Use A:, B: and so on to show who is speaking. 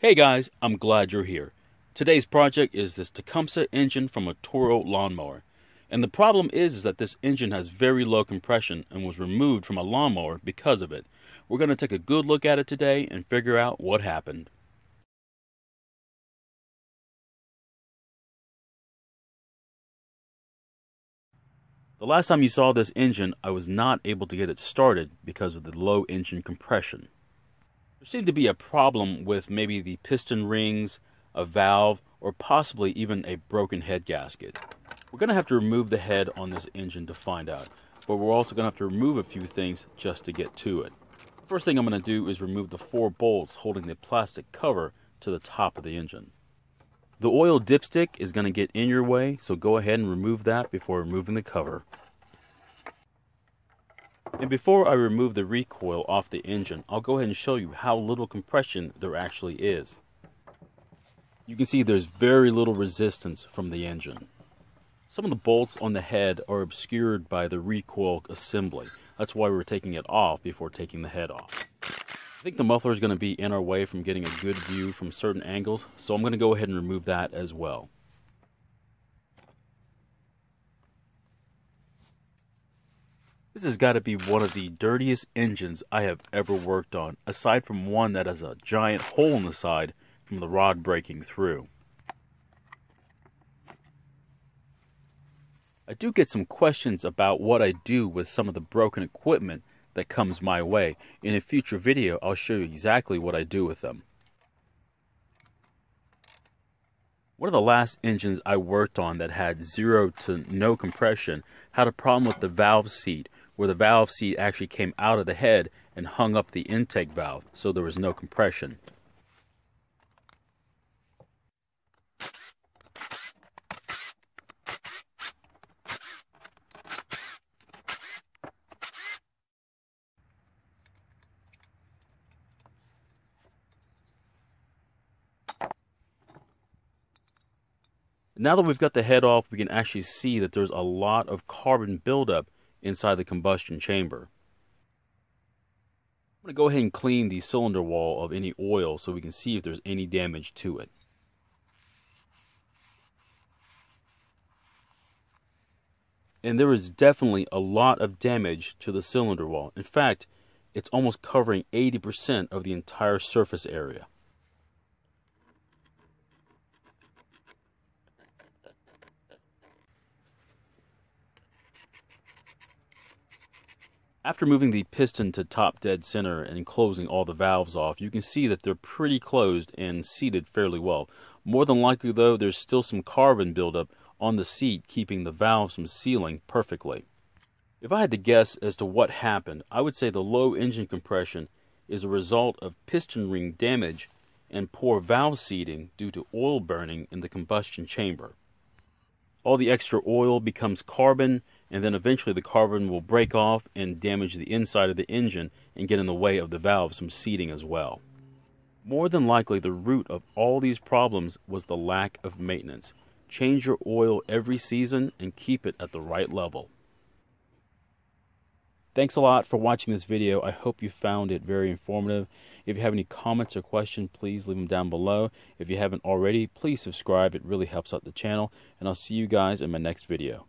A: Hey guys, I'm glad you're here. Today's project is this Tecumseh engine from a Toro lawnmower. And the problem is that this engine has very low compression and was removed from a lawnmower because of it. We're going to take a good look at it today and figure out what happened. The last time you saw this engine, I was not able to get it started because of the low engine compression. There seemed to be a problem with maybe the piston rings, a valve, or possibly even a broken head gasket. We're going to have to remove the head on this engine to find out, but we're also going to have to remove a few things just to get to it. First thing I'm going to do is remove the 4 bolts holding the plastic cover to the top of the engine. The oil dipstick is going to get in your way, so go ahead and remove that before removing the cover. And before I remove the recoil off the engine, I'll go ahead and show you how little compression there actually is. You can see there's very little resistance from the engine. Some of the bolts on the head are obscured by the recoil assembly. That's why we're taking it off before taking the head off. I think the muffler is going to be in our way from getting a good view from certain angles, so I'm going to go ahead and remove that as well. This has got to be one of the dirtiest engines I have ever worked on, aside from one that has a giant hole in the side from the rod breaking through. I do get some questions about what I do with some of the broken equipment that comes my way. In a future video, I'll show you exactly what I do with them. One of the last engines I worked on that had 0 to no compression had a problem with the valve seat, where the valve seat actually came out of the head and hung up the intake valve, so there was no compression. Now that we've got the head off, we can actually see that there's a lot of carbon buildup inside the combustion chamber. I'm going to go ahead and clean the cylinder wall of any oil so we can see if there's any damage to it. And there is definitely a lot of damage to the cylinder wall. In fact, it's almost covering 80% of the entire surface area. After moving the piston to top dead center and closing all the valves off, you can see that they're pretty closed and seated fairly well. More than likely though, there's still some carbon buildup on the seat keeping the valves from sealing perfectly. If I had to guess as to what happened, I would say the low engine compression is a result of piston ring damage and poor valve seating due to oil burning in the combustion chamber. All the extra oil becomes carbon, and then eventually the carbon will break off and damage the inside of the engine and get in the way of the valves from seating as well. More than likely, the root of all these problems was the lack of maintenance. Change your oil every season and keep it at the right level. Thanks a lot for watching this video. I hope you found it very informative. If you have any comments or questions, please leave them down below. If you haven't already, please subscribe. It really helps out the channel. And I'll see you guys in my next video.